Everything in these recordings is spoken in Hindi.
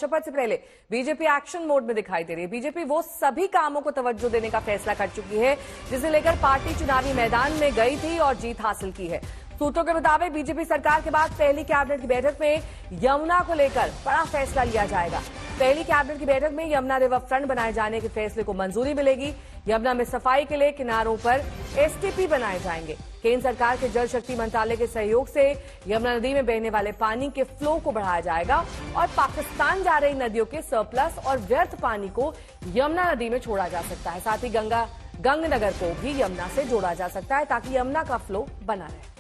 शपथ से पहले बीजेपी एक्शन मोड में दिखाई दे रही है। बीजेपी वो सभी कामों को तवज्जो देने का फैसला कर चुकी है जिसे लेकर पार्टी चुनावी मैदान में गई थी और जीत हासिल की है। सूत्रों के मुताबिक बीजेपी सरकार के बाद पहली कैबिनेट की बैठक में यमुना को लेकर बड़ा फैसला लिया जाएगा। पहली कैबिनेट की बैठक में यमुना रिवर फ्रंट बनाए जाने के फैसले को मंजूरी मिलेगी। यमुना में सफाई के लिए किनारों पर एसटीपी बनाए जाएंगे। केंद्र सरकार के जल शक्ति मंत्रालय के सहयोग से यमुना नदी में बहने वाले पानी के फ्लो को बढ़ाया जाएगा और पाकिस्तान जा रही नदियों के सरप्लस और व्यर्थ पानी को यमुना नदी में छोड़ा जा सकता है। साथ ही गंगनगर को भी यमुना से जोड़ा जा सकता है ताकि यमुना का फ्लो बना रहे।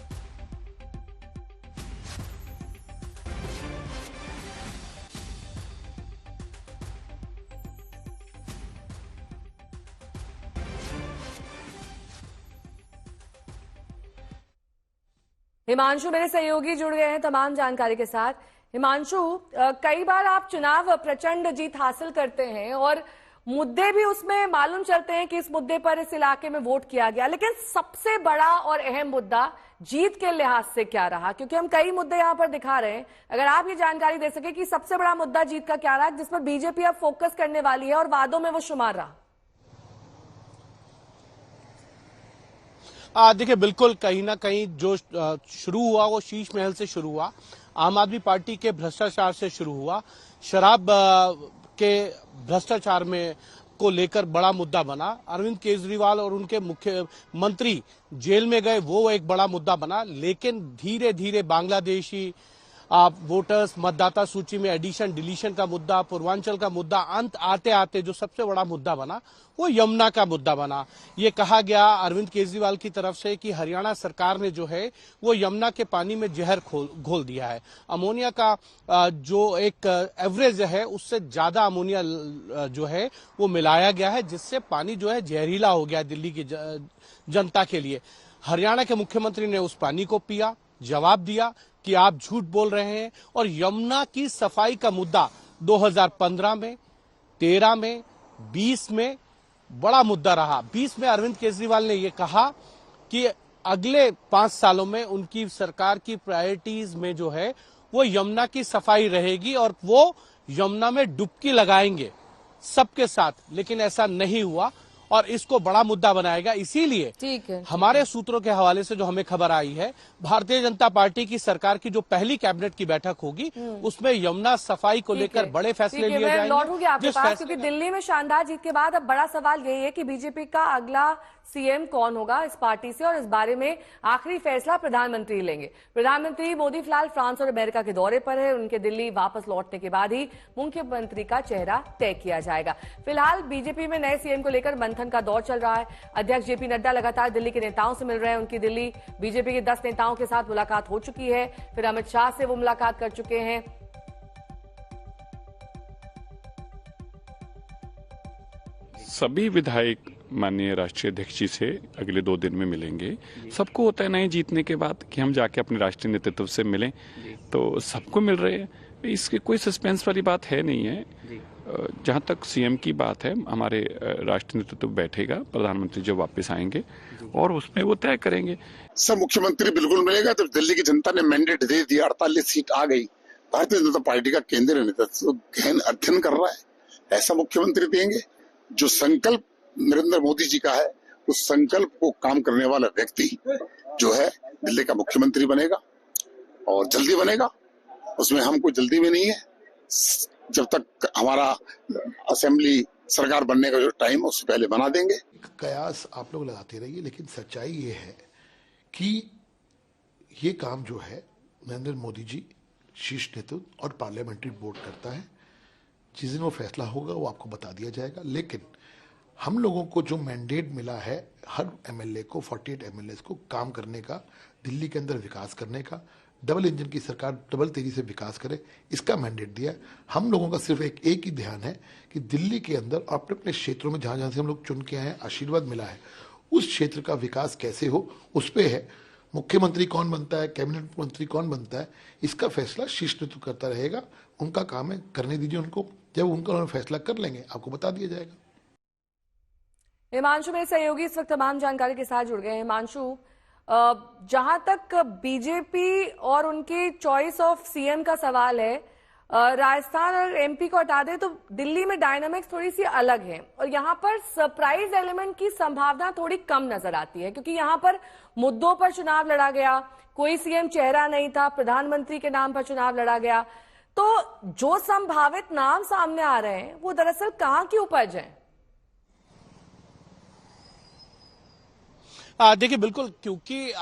हिमांशु मेरे सहयोगी जुड़ गए हैं तमाम जानकारी के साथ। हिमांशु, कई बार आप चुनाव प्रचंड जीत हासिल करते हैं और मुद्दे भी उसमें मालूम चलते हैं कि इस मुद्दे पर इस इलाके में वोट किया गया, लेकिन सबसे बड़ा और अहम मुद्दा जीत के लिहाज से क्या रहा? क्योंकि हम कई मुद्दे यहां पर दिखा रहे हैं, अगर आप ये जानकारी दे सके कि सबसे बड़ा मुद्दा जीत का क्या रहा जिस पर बीजेपी अब फोकस करने वाली है और वादों में वो शुमार रहा। देखिए, बिल्कुल कहीं ना कहीं जो शुरू हुआ वो शीश महल से शुरू हुआ, आम आदमी पार्टी के भ्रष्टाचार से शुरू हुआ। शराब के भ्रष्टाचार में को लेकर बड़ा मुद्दा बना। अरविंद केजरीवाल और उनके मुख्यमंत्री जेल में गए, वो एक बड़ा मुद्दा बना। लेकिन धीरे धीरे बांग्लादेशी वोटर्स, मतदाता सूची में एडिशन डिलीशन का मुद्दा, पूर्वांचल का मुद्दा, अंत आते आते जो सबसे बड़ा मुद्दा बना वो यमुना का मुद्दा बना। ये कहा गया अरविंद केजरीवाल की तरफ से कि हरियाणा सरकार ने जो है वो यमुना के पानी में जहर घोल दिया है। अमोनिया का जो एक एवरेज है उससे ज्यादा अमोनिया जो है वो मिलाया गया है, जिससे पानी जो है जहरीला हो गया दिल्ली की जनता के लिए। हरियाणा के मुख्यमंत्री ने उस पानी को पिया, जवाब दिया कि आप झूठ बोल रहे हैं। और यमुना की सफाई का मुद्दा 2015 में, 13 में, 20 में बड़ा मुद्दा रहा। 20 में अरविंद केजरीवाल ने यह कहा कि अगले 5 सालों में उनकी सरकार की प्रायोरिटीज में जो है वो यमुना की सफाई रहेगी और वो यमुना में डुबकी लगाएंगे सबके साथ। लेकिन ऐसा नहीं हुआ और इसको बड़ा मुद्दा बनाएगा। इसीलिए हमारे सूत्रों के हवाले से जो हमें खबर आई है, भारतीय जनता पार्टी की सरकार की जो पहली कैबिनेट की बैठक होगी उसमें यमुना सफाई को लेकर बड़े फैसले लिए जाएंगे। लौटूंगी आपके पास, क्योंकि दिल्ली में शानदार जीत के बाद अब बड़ा सवाल यही है कि बीजेपी का अगला सीएम कौन होगा इस पार्टी से, और इस बारे में आखिरी फैसला प्रधानमंत्री लेंगे। प्रधानमंत्री मोदी फिलहाल फ्रांस और अमेरिका के दौरे पर है। उनके दिल्ली वापस लौटने के बाद ही मुख्यमंत्री का चेहरा तय किया जाएगा। फिलहाल बीजेपी में नए सीएम को लेकर मंथन का दौर चल रहा है। अध्यक्ष जेपी नड्डा लगातार दिल्ली के नेताओं से मिल रहे हैं। उनकी दिल्ली बीजेपी के 10 नेताओं के साथ मुलाकात हो चुकी है। फिर अमित शाह से वो मुलाकात कर चुके हैं। सभी विधायक माननीय राष्ट्रीय अध्यक्ष जी से अगले 2 दिन में मिलेंगे। सबको होता है नए जीतने के बाद कि हम जाके अपने राष्ट्रीय नेतृत्व से मिलें, तो सबको मिल रहे हैं। इसकी कोई सस्पेंस वाली बात है नहीं है। जहां तक सीएम की बात है, हमारे राष्ट्रीय नेतृत्व बैठेगा, प्रधानमंत्री जब वापस आएंगे और उसमें वो तय करेंगे। सब मुख्यमंत्री बिल्कुल मिलेगा। जब दिल्ली की जनता ने मैंडेट दे दिया, 48 सीट आ गई, भारतीय जनता पार्टी का केंद्रीय नेतृत्व गहन अध्ययन कर रहा है। ऐसा मुख्यमंत्री देंगे जो संकल्प नरेंद्र मोदी जी का है, उस संकल्प को काम करने वाला व्यक्ति जो है दिल्ली का मुख्यमंत्री बनेगा और जल्दी बनेगा। उसमें हमको जल्दी में नहीं है। जब तक हमारा असेंबली सरकार बनने का जो टाइम है उससे पहले बना देंगे। कयास आप लोग लगाते रहिए, लेकिन सच्चाई ये है कि ये काम जो है नरेंद्र मोदी जी शीर्ष नेतृत्व और पार्लियामेंट्री बोर्ड करता है। जिस दिन वो फैसला होगा वो आपको बता दिया जाएगा। लेकिन हम लोगों को जो मैंडेट मिला है, हर एमएलए को, 48 एमएलए को काम करने का, दिल्ली के अंदर विकास करने का, डबल इंजन की सरकार डबल तेजी से विकास करे, इसका मैंडेट दिया। हम लोगों का सिर्फ एक ही ध्यान है कि दिल्ली के अंदर अपने अपने क्षेत्रों में जहां जहां से हम लोग चुन के आए हैं, आशीर्वाद मिला है, उस क्षेत्र का विकास कैसे हो, उस पर है। मुख्यमंत्री कौन बनता है, कैबिनेट मंत्री कौन बनता है, इसका फैसला शीर्ष नेतृत्व करता रहेगा। उनका काम है, करने दीजिए उनको। जब उनका फैसला कर लेंगे आपको बता दिया जाएगा। हिमांशु मेरे सहयोगी इस वक्त तमाम जानकारी के साथ जुड़ गए हैं। हिमांशु, जहां तक बीजेपी और उनकी चॉइस ऑफ सीएम का सवाल है, राजस्थान और एमपी को हटा दें तो दिल्ली में डायनामिक्स थोड़ी सी अलग है और यहाँ पर सरप्राइज एलिमेंट की संभावना थोड़ी कम नजर आती है, क्योंकि यहाँ पर मुद्दों पर चुनाव लड़ा गया, कोई सीएम चेहरा नहीं था, प्रधानमंत्री के नाम पर चुनाव लड़ा गया। तो जो संभावित नाम सामने आ रहे हैं वो दरअसल कहां की उपज है? देखिए बिल्कुल, क्योंकि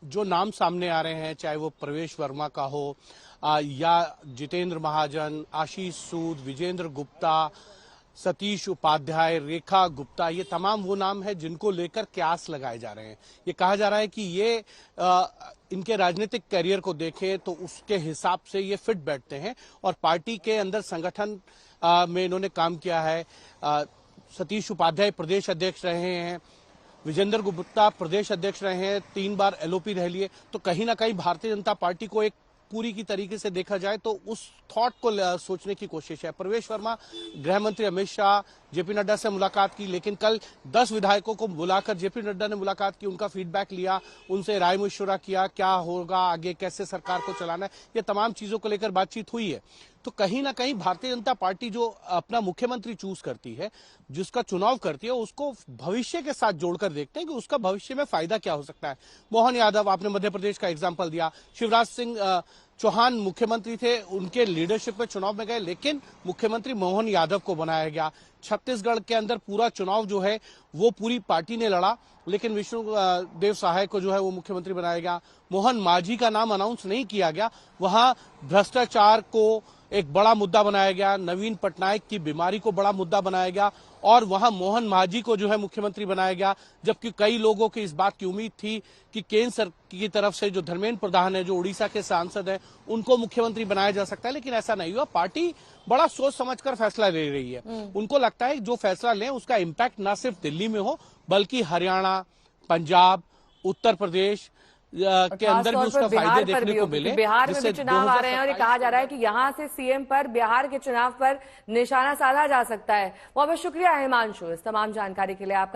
जो नाम सामने आ रहे हैं, चाहे वो प्रवेश वर्मा का हो या जितेंद्र महाजन, आशीष सूद, विजेंद्र गुप्ता, सतीश उपाध्याय, रेखा गुप्ता, ये तमाम वो नाम है जिनको लेकर क्यास लगाए जा रहे हैं। ये कहा जा रहा है कि ये इनके राजनीतिक करियर को देखें तो उसके हिसाब से ये फिट बैठते हैं और पार्टी के अंदर संगठन में इन्होंने काम किया है। सतीश उपाध्याय प्रदेश अध्यक्ष रहे हैं, विजेंद्र गुप्ता प्रदेश अध्यक्ष रहे हैं, 3 बार एलओपी रह लिए। तो कहीं ना कहीं भारतीय जनता पार्टी को एक पूरी की तरीके से देखा जाए तो उस थॉट को सोचने की कोशिश है। प्रवेश वर्मा गृह मंत्री अमित शाह, जेपी नड्डा से मुलाकात की, लेकिन कल 10 विधायकों को बुलाकर जेपी नड्डा ने मुलाकात की, उनका फीडबैक लिया, उनसे राय मशवरा किया, क्या होगा आगे, कैसे सरकार को चलाना है, ये तमाम चीजों को लेकर बातचीत हुई है। तो कहीं ना कहीं भारतीय जनता पार्टी जो अपना मुख्यमंत्री चूज करती है, जिसका चुनाव करती है, उसको भविष्य के साथ जोड़कर देखते हैं कि उसका भविष्य में फायदा क्या हो सकता है। मोहन यादव, आपने मध्य प्रदेश का एग्जाम्पल दिया, शिवराज सिंह चौहान मुख्यमंत्री थे, उनके लीडरशिप में चुनाव में गए, लेकिन मुख्यमंत्री मोहन यादव को बनाया गया। छत्तीसगढ़ के अंदर पूरा चुनाव जो है वो पूरी पार्टी ने लड़ा, लेकिन विष्णु देव सहाय को जो है वो मुख्यमंत्री बनाया गया। मोहन मांझी का नाम अनाउंस नहीं किया गया, वहां भ्रष्टाचार को एक बड़ा मुद्दा बनाया गया, नवीन पटनायक की बीमारी को बड़ा मुद्दा बनाया गया और वहां मोहन मांझी को जो है मुख्यमंत्री बनाया गया। जबकि कई लोगों की इस बात की उम्मीद थी कि केंद्र सरकार की तरफ से जो धर्मेंद्र प्रधान है, जो उड़ीसा के सांसद हैं, उनको मुख्यमंत्री बनाया जा सकता है, लेकिन ऐसा नहीं हुआ। पार्टी बड़ा सोच समझकर फैसला ले रही है। उनको लगता है जो फैसला लें उसका इम्पैक्ट न सिर्फ दिल्ली में हो बल्कि हरियाणा, पंजाब, उत्तर प्रदेश के अंदर भी उसका फायदे देखने को मिले। बिहार में भी चुनाव आ रहे हैं और ये कहा जा रहा है कि यहां से सीएम पर, बिहार के चुनाव पर निशाना साधा जा सकता है। बहुत बहुत शुक्रिया हिमांशु इस तमाम जानकारी के लिए आपका।